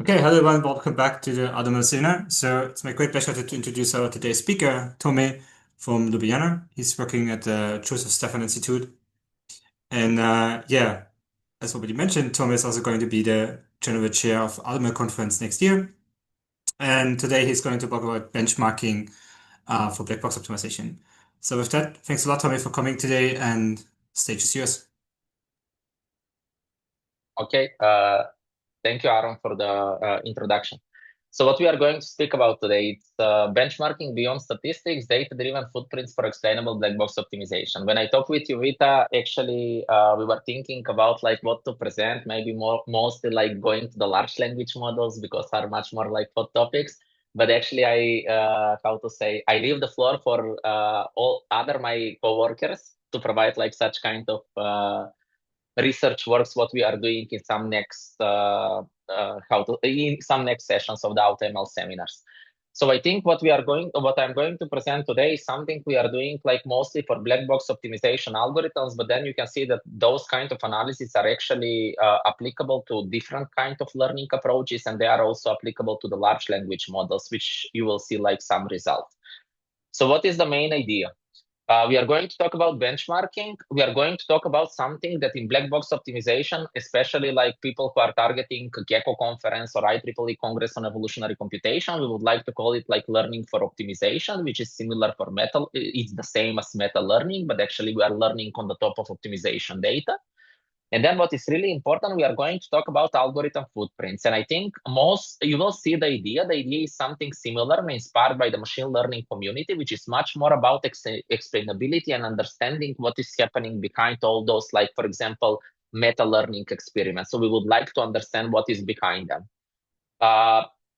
Okay, hello everyone, welcome back to the Automobile Seminar. So it's my great pleasure to introduce our today's speaker, Tome from Ljubljana. He's working at the Joseph Stefan Institute. And yeah, as already mentioned, Tome is also going to be the general chair of Automobile Conference next year. And today he's going to talk about benchmarking for black box optimization. So with that, thanks a lot, Tome, for coming today, and stage is yours. Okay, thank you, Aaron, for the introduction. So what we are going to speak about today is benchmarking beyond statistics, data-driven footprints for explainable black box optimization. When I talked with you, Vita, actually, we were thinking about like what to present, maybe mostly like going to the large language models because are much more like hot topics. But actually, I leave the floor for all other my coworkers to provide like such kind of research works what we are doing in some next in some next sessions of the AutoML seminars. So I think what I'm going to present today is something we are doing like mostly for black box optimization algorithms, but then you can see that those kind of analyses are actually applicable to different kind of learning approaches, and they are also applicable to the large language models, which you will see like some results. So what is the main idea? We are going to talk about benchmarking. We are going to talk about something that in black box optimization, especially like people who are targeting Gecko conference or IEEE Congress on Evolutionary Computation, we would like to call it like learning for optimization, which is similar for meta. It's the same as meta learning, but actually we are learning on the top of optimization data. And then what is really important, we are going to talk about algorithm footprints. And I think you will see the idea. The idea is something similar, inspired by the machine learning community, which is much more about explainability and understanding what is happening behind all those, like, for example, meta learning experiments. So we would like to understand what is behind them.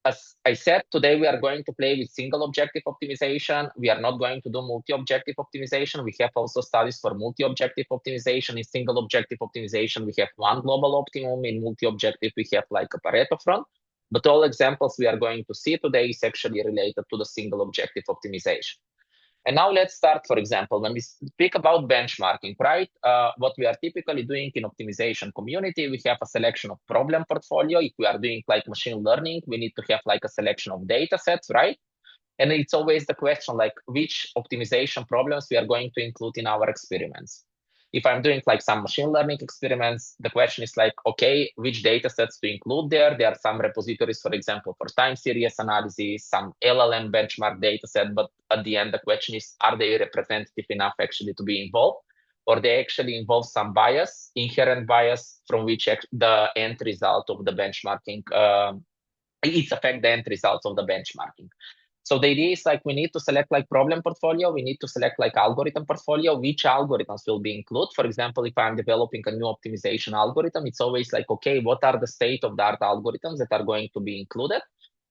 As I said, today we are going to play with single objective optimization. We are not going to do multi-objective optimization. We have also studies for multi-objective optimization. In single objective optimization, we have one global optimum. In multi-objective, we have like a Pareto front. But all examples we are going to see today is actually related to the single objective optimization. And now let's start, for example, when we speak about benchmarking, right? What we are typically doing in optimization community, we have a selection of problem portfolio. If we are doing like machine learning, we need to have like a selection of data sets, right? And it's always the question like which optimization problems we are going to include in our experiments. If I'm doing like some machine learning experiments, the question is like, okay, which data sets to include there? There are some repositories, for example, for time series analysis, some LLM benchmark data set, but at the end, the question is, are they representative enough actually to be involved? Or they actually involve some bias, inherent bias, from which the end result of the benchmarking, it affects the end results of the benchmarking. So the idea is like we need to select like problem portfolio. We need to select like algorithm portfolio, which algorithms will be included. For example, if I'm developing a new optimization algorithm, it's always like, okay, what are the state-of-the-art algorithms that are going to be included?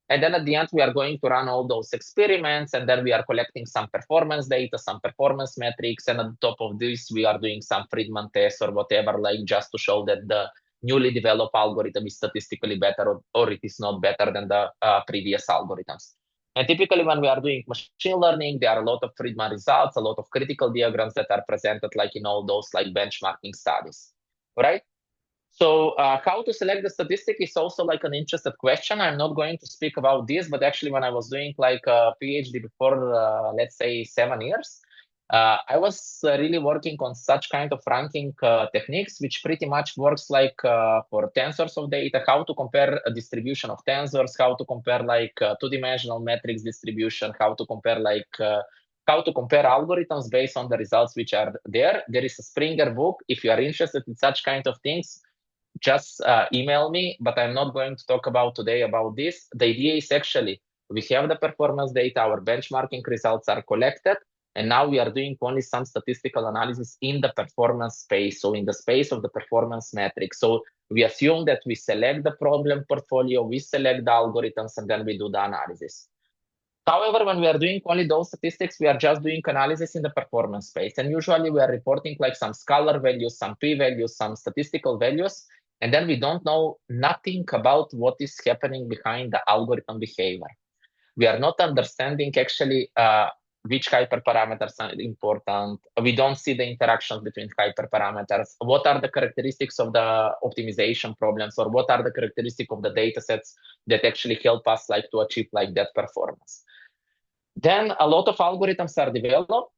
And then at the end, we are going to run all those experiments, and then we are collecting some performance data, some performance metrics. And at the top of this, we are doing some Friedman tests or whatever, like just to show that the newly developed algorithm is statistically better or it is not better than the previous algorithms. And typically when we are doing machine learning, there are a lot of Friedman results, a lot of critical diagrams that are presented like in all those like benchmarking studies, right? So how to select the statistic is also like an interesting question. I'm not going to speak about this, but actually when I was doing like a PhD before, let's say 7 years, I was really working on such kind of ranking techniques, which pretty much works like for tensors of data, how to compare a distribution of tensors, how to compare like two-dimensional matrix distribution, how to compare algorithms based on the results which are there. There is a Springer book. If you are interested in such kind of things, just email me, but I'm not going to talk about today about this. The idea is actually we have the performance data, our benchmarking results are collected, and now we are doing only some statistical analysis in the performance space, so in the space of the performance metric. So we assume that we select the problem portfolio, we select the algorithms, and then we do the analysis. However, when we are doing only those statistics, we are just doing analysis in the performance space. And usually we are reporting like some scalar values, some p-values, some statistical values. And then we don't know nothing about what is happening behind the algorithm behavior. We are not understanding actually which hyperparameters are important. We don't see the interactions between hyperparameters. What are the characteristics of the optimization problems, or what are the characteristics of the data sets that actually help us like to achieve like that performance? Then a lot of algorithms are developed.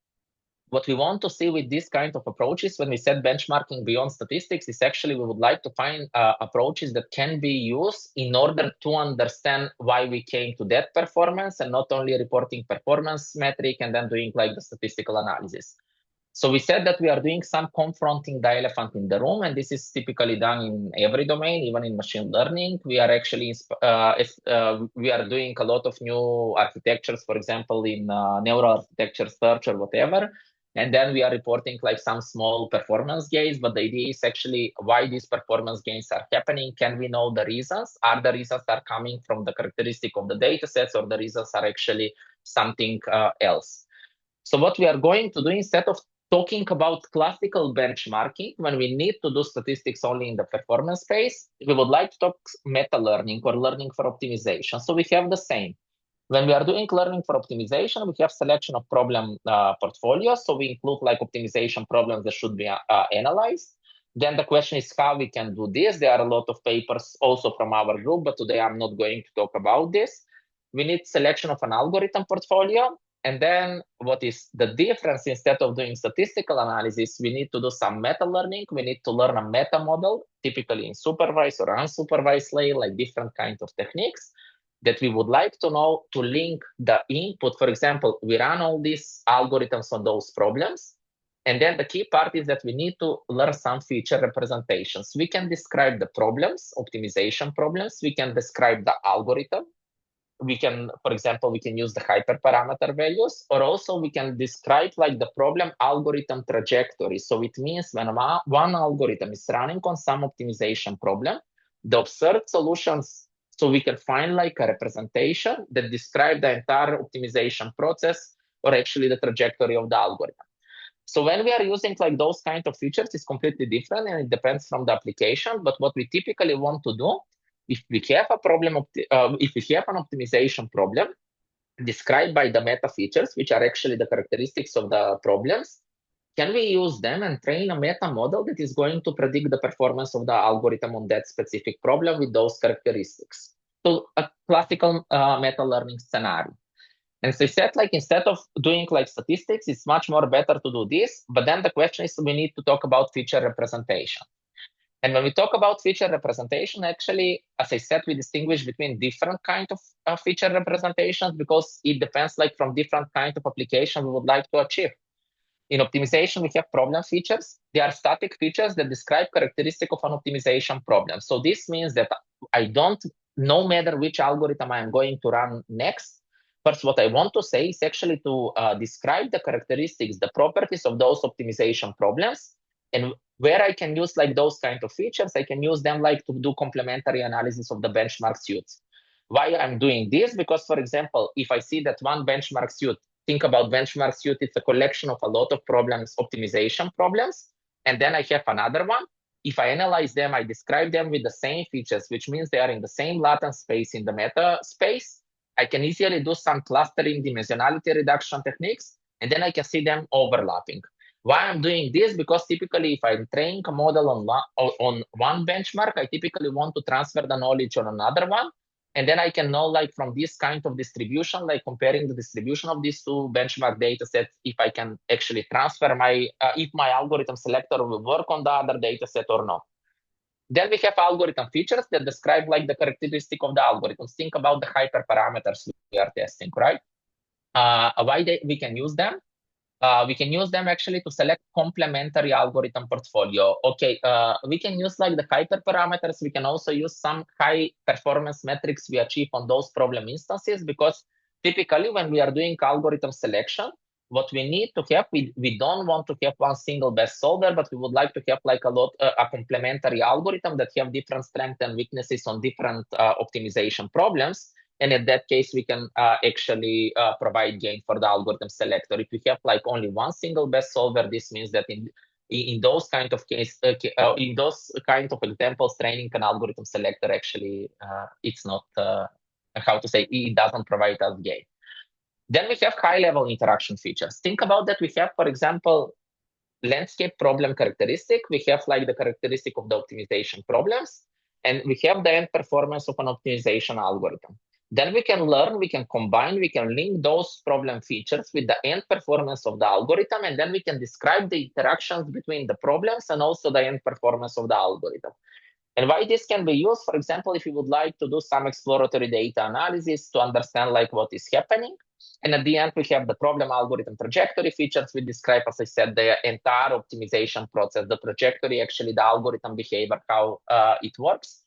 What we want to see with this kind of approaches when we set benchmarking beyond statistics is actually we would like to find approaches that can be used in order to understand why we came to that performance, and not only reporting performance metric and then doing like the statistical analysis. So we said that we are doing some confronting the elephant in the room, and this is typically done in every domain, even in machine learning. We are actually we are doing a lot of new architectures, for example, in neural architecture search or whatever. And then we are reporting like some small performance gains, but the idea is actually why these performance gains are happening. Can we know the reasons? Are the reasons are coming from the characteristic of the data sets, or the reasons are actually something else? So what we are going to do, instead of talking about classical benchmarking, when we need to do statistics only in the performance space, we would like to talk meta learning or learning for optimization. So we have the same. When we are doing learning for optimization, we have selection of problem portfolios. So we include like optimization problems that should be analyzed. Then the question is how we can do this. There are a lot of papers also from our group, but today I'm not going to talk about this. We need selection of an algorithm portfolio. And then what is the difference? Instead of doing statistical analysis, we need to do some meta learning. We need to learn a meta model, typically in supervised or unsupervised layer, like different kinds of techniques that we would like to know to link the input. For example, we run all these algorithms on those problems. And then the key part is that we need to learn some feature representations. We can describe the problems, optimization problems. We can describe the algorithm. We can, for example, we can use the hyperparameter values, or also we can describe like the problem algorithm trajectory. So it means when one algorithm is running on some optimization problem, the observed solutions, so we can find like a representation that describe the entire optimization process, or actually the trajectory of the algorithm. So when we are using like those kind of features, it's completely different, and it depends from the application. But what we typically want to do, if we have a problem, if we have an optimization problem described by the meta features, which are actually the characteristics of the problems, can we use them and train a meta model that is going to predict the performance of the algorithm on that specific problem with those characteristics? So a classical meta learning scenario. And so I said, like, instead of doing like statistics, it's much more better to do this. But then the question is, we need to talk about feature representation. And when we talk about feature representation, actually, as I said, we distinguish between different kind of feature representations, because it depends like from different kind of application we would like to achieve. In optimization, we have problem features. They are static features that describe characteristic of an optimization problem. So this means that I don't, no matter which algorithm I am going to run next, first, what I want to say is actually to describe the characteristics, the properties of those optimization problems. And where I can use like those kind of features, I can use them like to do complementary analysis of the benchmark suits. Why I'm doing this? Because, for example, if I see that one benchmark suit, think about benchmark suit, it's a collection of a lot of problems, optimization problems. And then I have another one. If I analyze them, I describe them with the same features, which means they are in the same latent space in the meta space. I can easily do some clustering dimensionality reduction techniques, and then I can see them overlapping. Why I'm doing this? Because typically if I'm training a model on one benchmark, I typically want to transfer the knowledge on another one. And then I can know like from this kind of distribution, like comparing the distribution of these two benchmark data sets, if I can actually transfer my, if my algorithm selector will work on the other data set or not. Then we have algorithm features that describe like the characteristic of the algorithms. Think about the hyperparameters we are testing, right? We can use them. We can use them actually to select complementary algorithm portfolio. Okay, we can use like the hyperparameters. We can also use some high performance metrics we achieve on those problem instances, because typically when we are doing algorithm selection, what we need to have, we don't want to have one single best solver, but we would like to have like a complementary algorithm that have different strengths and weaknesses on different optimization problems. And in that case, we can actually provide gain for the algorithm selector. If we have like only one single best solver, this means that in those kind of case, in those kind of examples, training an algorithm selector actually it's not how to say, it doesn't provide us gain. Then we have high-level interaction features. Think about that. We have, for example, landscape problem characteristic. We have like the characteristic of the optimization problems, and we have the end performance of an optimization algorithm. Then we can learn, we can combine, we can link those problem features with the end performance of the algorithm, and then we can describe the interactions between the problems and also the end performance of the algorithm. And why this can be used, for example, if you would like to do some exploratory data analysis to understand like what is happening. And at the end, we have the problem algorithm trajectory features. We describe, as I said, the entire optimization process, the trajectory, actually the algorithm behavior, how it works,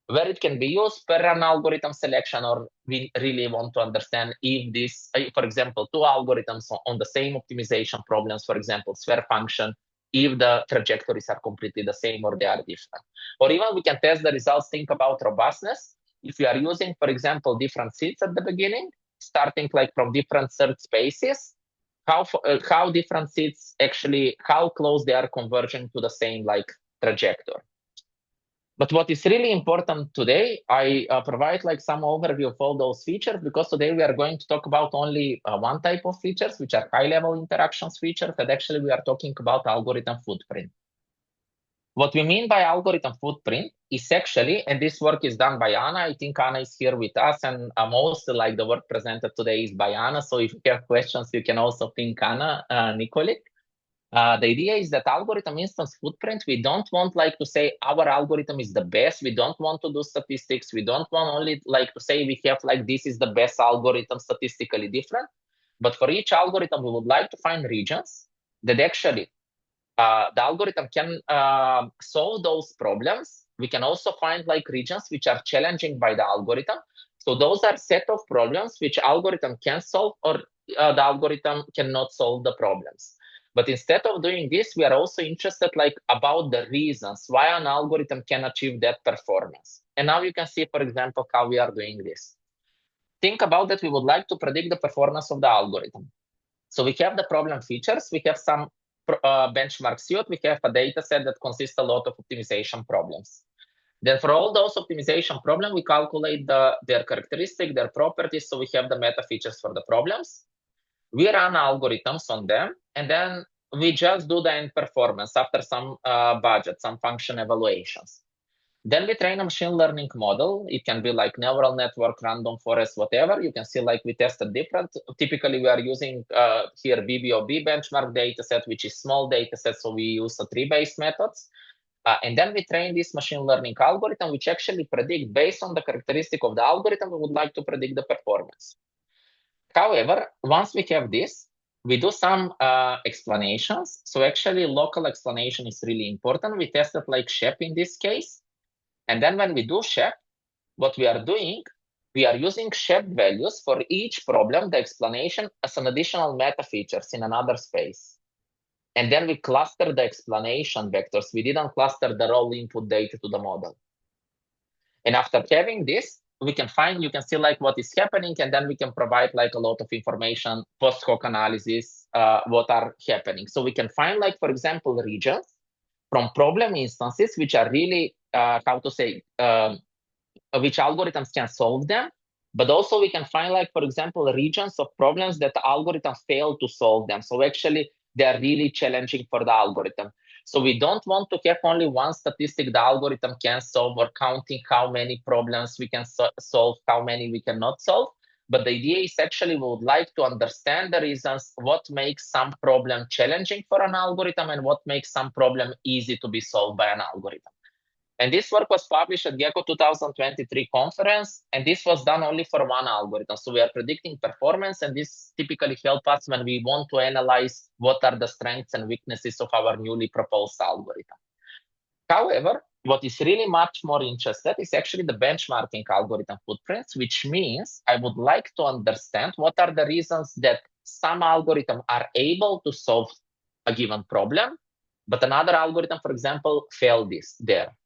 where it can be used per an algorithm selection, or we really want to understand if this, for example, two algorithms on the same optimization problems, for example, sphere function, if the trajectories are completely the same or they are different. Or even we can test the results, think about robustness. If we are using, for example, different seeds at the beginning, starting like from different search spaces, how different seeds actually, how close they are converging to the same like trajectory. But what is really important today, I provide like some overview of all those features, because today we are going to talk about only one type of features, which are high-level interactions features, and actually we are talking about algorithm footprint. What we mean by algorithm footprint is actually, and this work is done by Anna. I think Anna is here with us, and most like the work presented today is by Anna. So if you have questions, you can also ping Anna, Nikolic. The idea is that algorithm instance footprint, we don't want like to say our algorithm is the best. We don't want to do statistics. We don't want only like to say we have like this is the best algorithm statistically different. But for each algorithm, we would like to find regions that actually the algorithm can solve those problems. We can also find like regions which are challenging by the algorithm. So those are set of problems which algorithm can solve, or the algorithm cannot solve the problems. But instead of doing this, we are also interested like about the reasons why an algorithm can achieve that performance. And now you can see, for example, how we are doing this. Think about that we would like to predict the performance of the algorithm. So we have the problem features, we have some benchmark suite, we have a data set that consists a lot of optimization problems. Then for all those optimization problems, we calculate their characteristic, their properties, so we have the meta features for the problems. We run algorithms on them, and then we just do the end performance after some budget, some function evaluations. Then we train a machine learning model. It can be like neural network, random forest, whatever. You can see like we tested different. Typically, we are using here BBOB benchmark data set, which is small data set, so we use a tree-based methods. And then we train this machine learning algorithm, which actually predict based on the characteristic of the algorithm, we would like to predict the performance. However, once we have this, we do some explanations. So actually, local explanation is really important. We tested like SHEP in this case. And then when we do SHEP, what we are doing, we are using SHEP values for each problem, the explanation, as an additional meta features in another space. And then we cluster the explanation vectors. We didn't cluster the raw input data to the model. And after having this, we can find, you can see like what is happening, and then we can provide like a lot of information, post hoc analysis, what are happening. So we can find like, for example, regions from problem instances, which are really, which algorithms can solve them. But also we can find like, for example, regions of problems that the algorithm failed to solve them. So actually, they are really challenging for the algorithm. So we don't want to have only one statistic the algorithm can solve, or counting how many problems we can solve, how many we cannot solve. But the idea is actually we would like to understand the reasons, what makes some problem challenging for an algorithm and what makes some problem easy to be solved by an algorithm. And this work was published at Gecko 2023 conference, and this was done only for one algorithm. So we are predicting performance, and this typically helps us when we want to analyze what are the strengths and weaknesses of our newly proposed algorithm. However, what is really much more interested is actually the benchmarking algorithm footprints, which means I would like to understand what are the reasons that some algorithms are able to solve a given problem, but another algorithm, for example, failed there.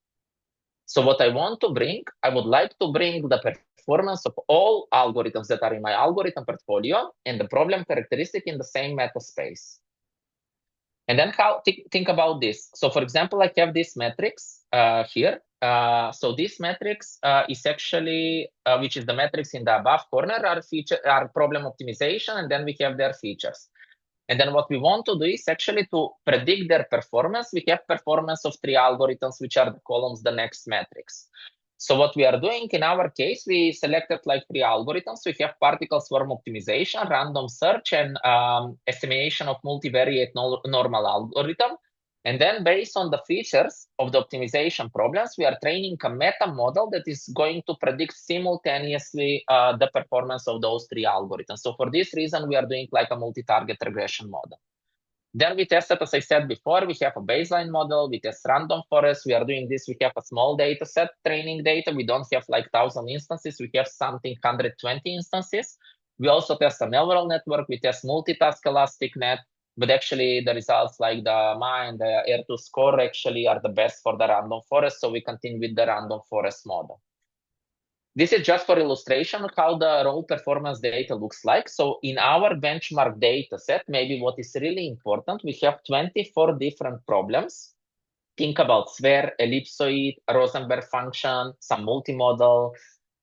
So what I want to bring, I would like to bring the performance of all algorithms that are in my algorithm portfolio and the problem characteristic in the same meta space. And then think about this. So for example, I have this matrix here. So this matrix is actually, which is the matrix in the above corner, are problem optimization, and then we have their features. And then what we want to do is actually to predict their performance. We have performance of 3 algorithms, which are the columns, the next matrix. So what we are doing in our case, we selected like 3 algorithms. We have particle swarm optimization, random search, and estimation of multivariate normal algorithm. And then based on the features of the optimization problems, we are training a meta model that is going to predict simultaneously the performance of those 3 algorithms. So for this reason, we are doing like a multi-target regression model. Then we tested, as I said before, we have a baseline model, we test random forest. We are doing this, we have a small data set, training data. We don't have like 1,000 instances, we have something 120 instances. We also test a neural network, we test multitask elastic net, but actually the results like the MA and the R2 score actually are the best for the random forest. So we continue with the random forest model. This is just for illustration of how the raw performance data looks like. So in our benchmark data set, maybe what is really important, we have 24 different problems. Think about sphere, ellipsoid, Rosenberg function, some multimodal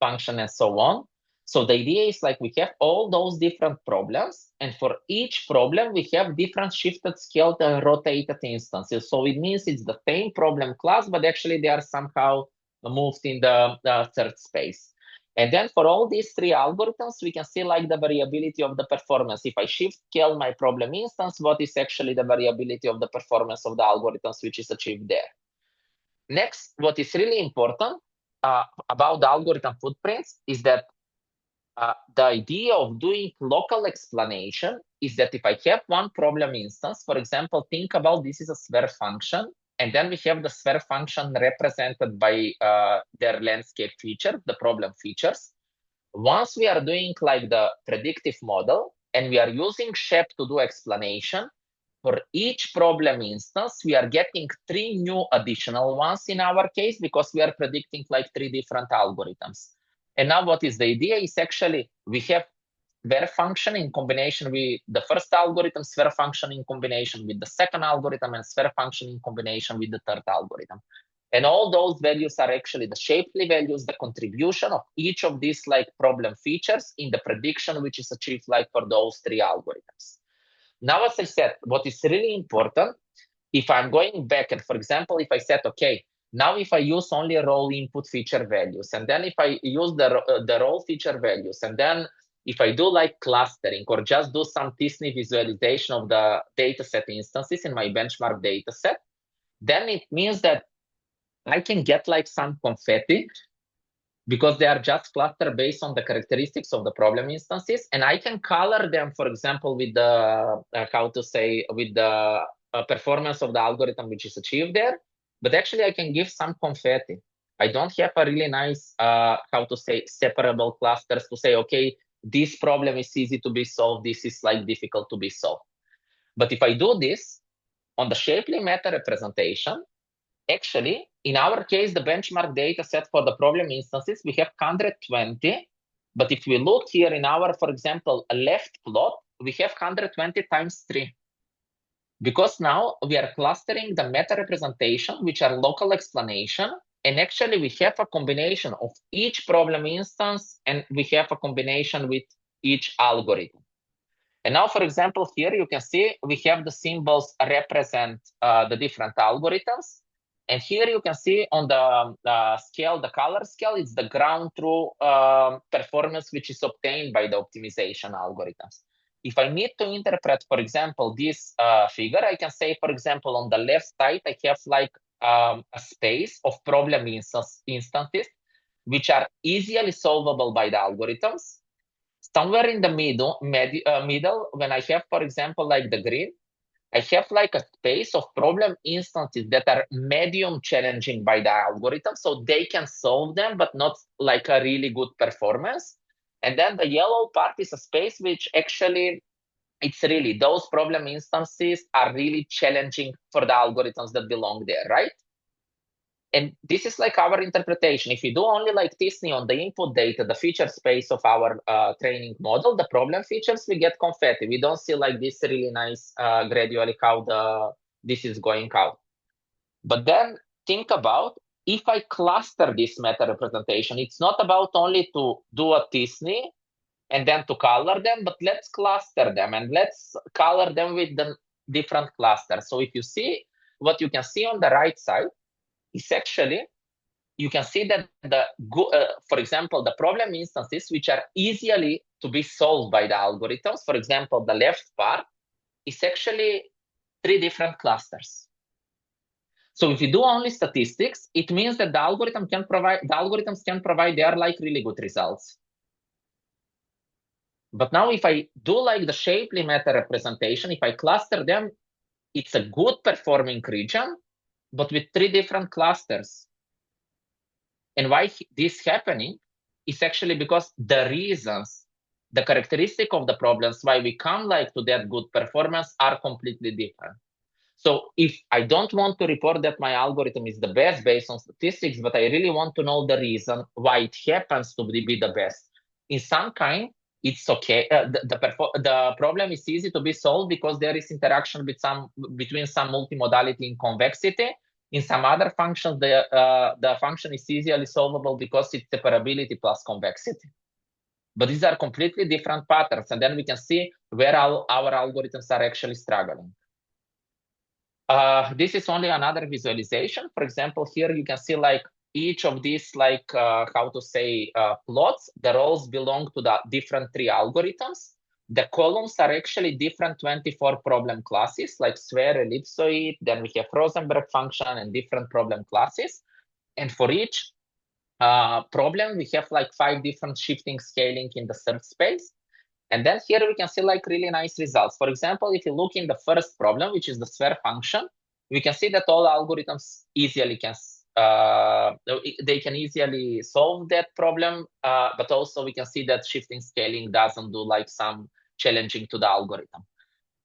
function, and so on. So the idea is like we have all those different problems, and for each problem, we have different shifted, scaled, and rotated instances. So it means it's the same problem class, but actually they are somehow moved in the third space. And then for all these 3 algorithms, we can see like the variability of the performance. If I shift scale my problem instance, what is actually the variability of the performance of the algorithms which is achieved there. Next, what is really important about the algorithm footprints is that the idea of doing local explanation is that if I have one problem instance, for example, think about this is a sphere function, and then we have the sphere function represented by their landscape feature, the problem features. Once we are doing like the predictive model and we are using SHEP to do explanation, for each problem instance, we are getting 3 new additional ones in our case because we are predicting like 3 different algorithms. And now what is the idea is actually we have sphere function in combination with the first algorithm, sphere function in combination with the second algorithm, and sphere function in combination with the third algorithm. And all those values are actually the Shapley values, the contribution of each of these like problem features in the prediction which is achieved like for those 3 algorithms. Now, as I said, what is really important, if I'm going back and, for example, if I said, okay, now if I use only raw input feature values, and then if I use the raw feature values, and then if I do like clustering or just do some t-SNE visualization of the dataset instances in my benchmark dataset, then it means that I can get like some confetti because they are just clustered based on the characteristics of the problem instances. And I can color them, for example, with the, with the performance of the algorithm which is achieved there. But actually, I can give some confetti. I don't have a really nice, separable clusters to say, okay, this problem is easy to be solved, this is like difficult to be solved. But if I do this on the Shapley meta representation, actually, in our case, the benchmark data set for the problem instances, we have 120. But if we look here in our, for example, left plot, we have 120 times 3. Because now we are clustering the meta representation, which are local explanation. And actually, we have a combination of each problem instance, and we have a combination with each algorithm. And now, for example, here you can see we have the symbols represent the different algorithms. And here you can see on the scale, the color scale, it's the ground truth performance which is obtained by the optimization algorithms. If I need to interpret, for example, this figure, I can say, for example, on the left side, I have like a space of problem instances which are easily solvable by the algorithms. Somewhere in the middle, when I have, for example, like the green, I have like a space of problem instances that are medium challenging by the algorithm, so they can solve them, but not like a really good performance. And then the yellow part is a space which actually, it's really, those problem instances are really challenging for the algorithms that belong there, right? And this is like our interpretation. If you do only like t-SNE on the input data, the feature space of our training model, the problem features, we get confetti. We don't see like this really nice gradually how this is going out. But then think about if I cluster this meta representation, it's not about only to do a t-SNE and then to color them, but let's cluster them and let's color them with the different clusters. So if you see what you can see on the right side is actually, you can see that for example, the problem instances which are easily to be solved by the algorithms, for example, the left part is actually 3 different clusters. So if you do only statistics, it means that the algorithms can provide their like really good results. But now if I do like the shapely meta representation, if I cluster them, it's a good performing region, but with 3 different clusters. And why this happening is actually because the reasons, the characteristic of the problems why we come like to that good performance are completely different. So if I don't want to report that my algorithm is the best based on statistics, but I really want to know the reason why it happens to be the best, in some kind, it's okay. The problem is easy to be solved because there is interaction between some multimodality and convexity. In some other functions, the function is easily solvable because it's separability plus convexity. But these are completely different patterns, and then we can see where our algorithms are actually struggling. This is only another visualization. For example, here you can see like each of these plots, the rows belong to the different 3 algorithms. The columns are actually different 24 problem classes like sphere, ellipsoid, then we have Rosenberg function and different problem classes. And for each problem, we have like 5 different shifting scaling in the search space. And then here we can see like really nice results. For example, if you look in the first problem, which is the sphere function, we can see that all algorithms easily can easily solve that problem, but also we can see that shifting scaling doesn't do like some challenging to the algorithm.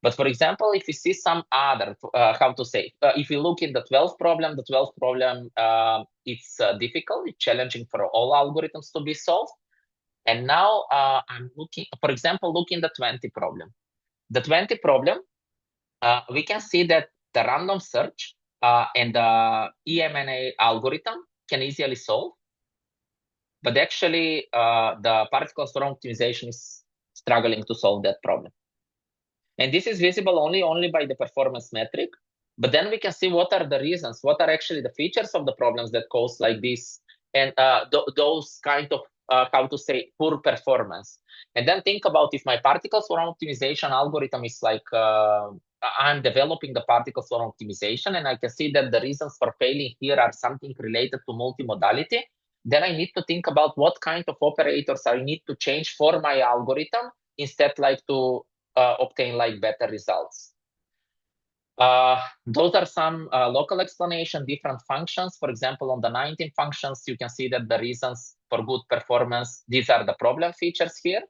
But for example, if you see some other, if you look in the 12th problem, it's difficult, it's challenging for all algorithms to be solved. And now I'm looking, for example, look in the 20 problem. The 20 problem, we can see that the random search and the EMNA algorithm can easily solve. But actually, the particle swarm optimization is struggling to solve that problem. And this is visible only by the performance metric. But then we can see what are the reasons, what are actually the features of the problems that cause like this, and those kind of poor performance. And then think about if my particle swarm optimization algorithm is like, I'm developing the particle swarm optimization, and I can see that the reasons for failing here are something related to multimodality, then I need to think about what kind of operators I need to change for my algorithm instead like to obtain like better results. Those are some local explanation, different functions. For example, on the 19 functions, you can see that the reasons for good performance, these are the problem features here.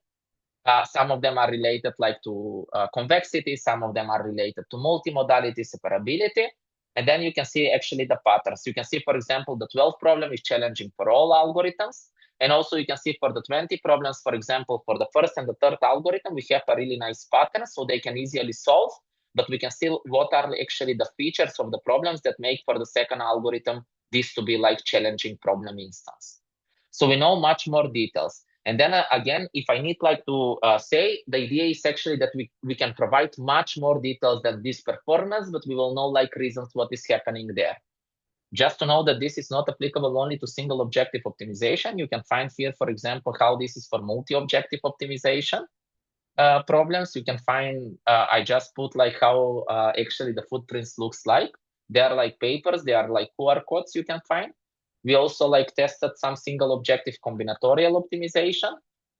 Some of them are related like to convexity, some of them are related to multimodality, separability. And then you can see actually the patterns. You can see, for example, the 12 problem is challenging for all algorithms. And also you can see for the 20 problems, for example, for the first and the third algorithm, we have a really nice pattern, so they can easily solve. But we can see what are actually the features of the problems that make for the second algorithm this to be like challenging problem instance. So we know much more details. And then again, if I need like to say, the idea is actually that we can provide much more details than this performance, but we will know like reasons what is happening there. Just to know that this is not applicable only to single objective optimization, you can find here, for example, how this is for multi-objective optimization problems. You can find, I just put like how actually the footprints looks like. They are like papers, they are like QR codes you can find. We also like tested some single objective combinatorial optimization.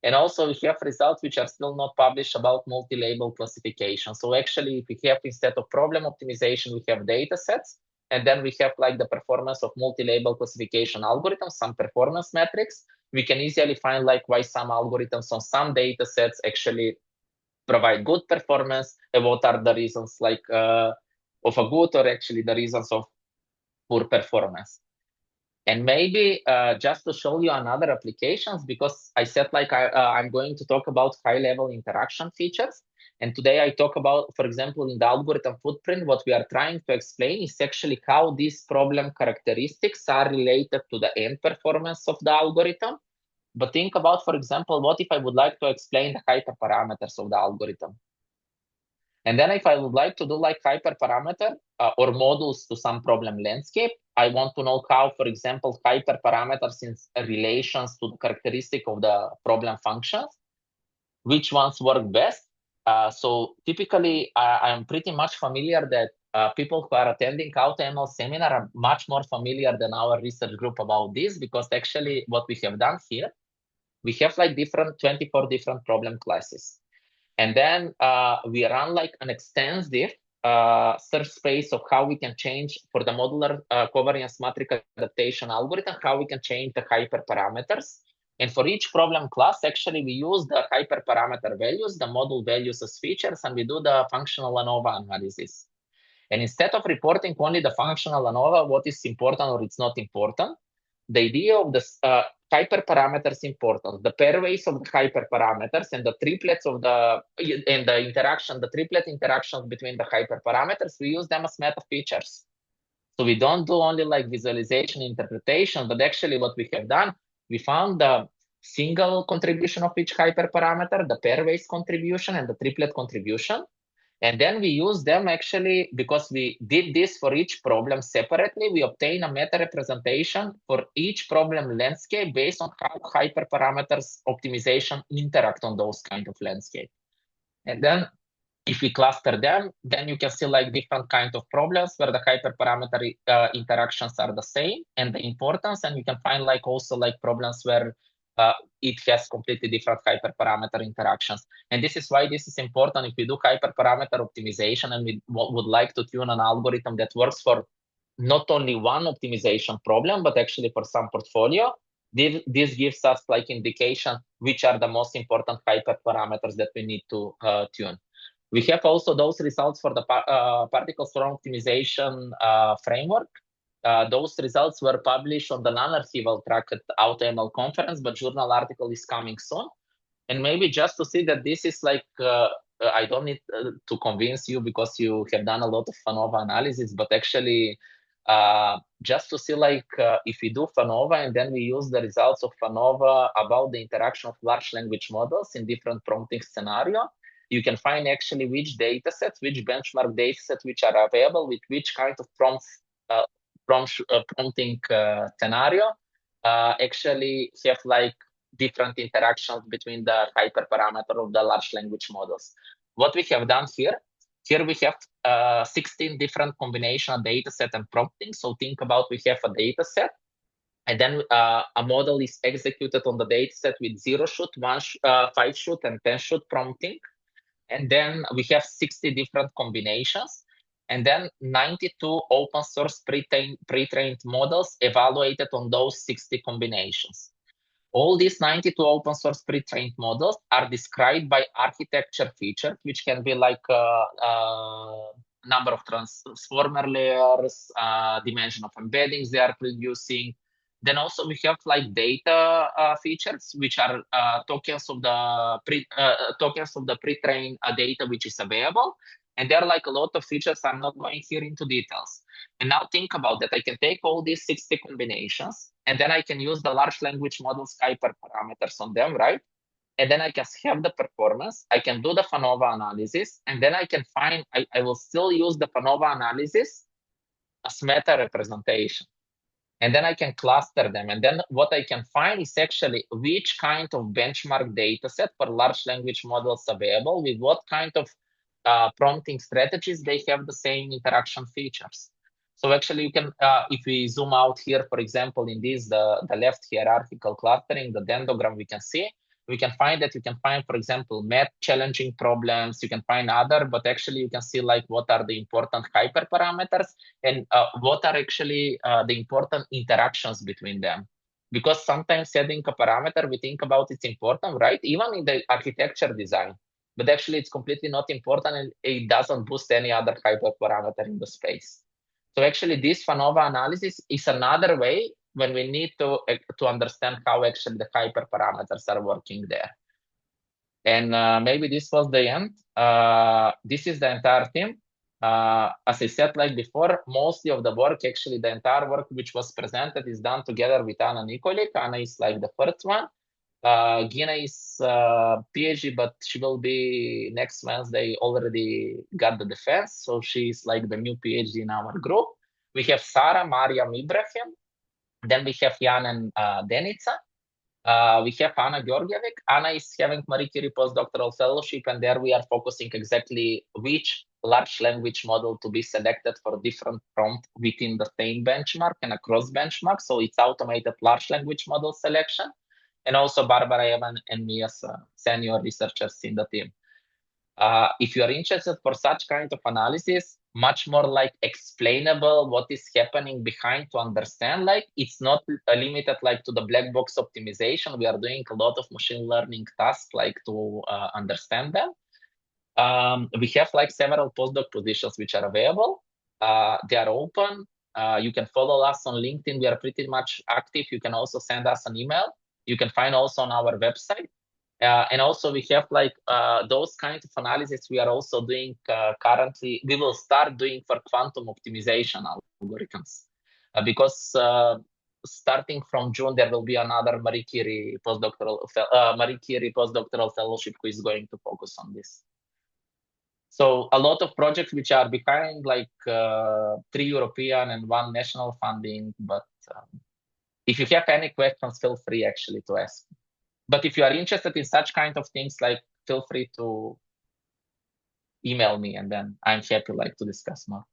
And also we have results which are still not published about multi-label classification. So actually, if we have instead of problem optimization, we have data sets. And then we have like the performance of multi-label classification algorithms, some performance metrics. We can easily find like why some algorithms on some data sets actually provide good performance, and what are the reasons like of a good or actually the reasons of poor performance. And maybe just to show you another applications, because I said like I'm going to talk about high-level interaction features. And today I talk about, for example, in the algorithm footprint, what we are trying to explain is actually how these problem characteristics are related to the end performance of the algorithm. But think about, for example, what if I would like to explain the hyperparameters of the algorithm? And then if I would like to do like hyperparameter or models to some problem landscape, I want to know how, for example, hyperparameters in relations to the characteristic of the problem functions, which ones work best. So typically, I am pretty much familiar that people who are attending AutoML seminar are much more familiar than our research group about this, because actually what we have done here, we have like 24 different problem classes. And then we run like an extensive search space of how we can change for the modular covariance matrix adaptation algorithm, how we can change the hyperparameters. And for each problem class, actually, we use the hyperparameter values, the model values as features, and we do the functional ANOVA analysis. And instead of reporting only the functional ANOVA, what is important or it's not important, the idea of the hyperparameters importance, the pairways of the hyperparameters and the triplets of the triplet interactions between the hyperparameters, we use them as meta features. So we don't do only like visualization interpretation, but actually what we have done, we found the single contribution of each hyperparameter, the pairways contribution and the triplet contribution. And then we use them actually, because we did this for each problem separately, we obtain a meta representation for each problem landscape based on how hyperparameters optimization interact on those kind of landscape. And then if we cluster them, then you can see like different kind of problems where the hyperparameter interactions are the same and the importance, and you can find like also like problems where it has completely different hyperparameter interactions. And this is why this is important if we do hyperparameter optimization and we would like to tune an algorithm that works for not only one optimization problem, but actually for some portfolio. This gives us like indication which are the most important hyperparameters that we need to tune. We have also those results for the particle storm optimization framework. Those results were published on the non-archival track at AutoML conference, but journal article is coming soon. And maybe just to see that this is like, I don't need to convince you because you have done a lot of FANOVA analysis, but actually just to see like if we do FANOVA and then we use the results of FANOVA about the interaction of large language models in different prompting scenario, you can find actually which data sets, which benchmark data sets which are available with which kind of prompting scenario actually have like different interactions between the hyperparameter of the large language models. What we have done here we have 16 different combination of data set and prompting. So think about we have a data set, and then a model is executed on the data set with 0 shoot, 5 shoot, and 10 shoot prompting. And then we have 60 different combinations, and then 92 open source pre-trained models evaluated on those 60 combinations. All these 92 open source pre-trained models are described by architecture features, which can be like number of transformer layers, dimension of embeddings they are producing. Then also we have like data features, which are tokens of the pre-trained data which is available. And there are like a lot of features. I'm not going here into details. And now think about that. I can take all these 60 combinations, and then I can use the large language models hyperparameters on them, right? And then I can have the performance. I can do the FANOVA analysis, and then I can find, I will still use the FANOVA analysis as meta representation. And then I can cluster them. And then what I can find is actually which kind of benchmark data set for large language models available, with what kind of prompting strategies they have the same interaction features. So actually you can, if we zoom out here, for example, in this, the left hierarchical clustering, the dendrogram we can see, we can find that you can find, for example, math challenging problems, you can find other, but actually you can see like what are the important hyperparameters and what are actually the important interactions between them. Because sometimes setting a parameter, we think about it's important, right? Even in the architecture design, but actually it's completely not important and it doesn't boost any other hyperparameter in the space. So actually this FANOVA analysis is another way when we need to understand how actually the hyperparameters are working there. And maybe this was the end. This is the entire team. As I said, like before, mostly of the work, actually the entire work which was presented is done together with Anna Nikolic. Anna is like the first one. Gina is PhD, but she will be next Wednesday, already got the defense. So she's like the new PhD in our group. We have Sarah, Mariam, Ibrahim. Then we have Jan and Denica. We have Anna Georgievic. Anna is having Marie Curie postdoctoral fellowship, and there we are focusing exactly which large language model to be selected for different prompt within the same benchmark and across benchmark. So it's automated large language model selection. And also Barbara Evan and me as senior researchers in the team. If you are interested for such kind of analysis, much more like explainable what is happening behind to understand, like it's not limited like to the black box optimization. We are doing a lot of machine learning tasks like to understand them. We have like several postdoc positions which are available. They are open. You can follow us on LinkedIn. We are pretty much active. You can also send us an email. You can find also on our website. And also we have like those kinds of analysis we are also doing currently. We will start doing for quantum optimization algorithms because starting from June there will be another Marie Curie postdoctoral fellowship who is going to focus on this. So a lot of projects which are behind like 3 European and 1 national funding. But if you have any questions, feel free actually to ask. But if you are interested in such kind of things, like feel free to email me, and then I'm happy like to discuss more.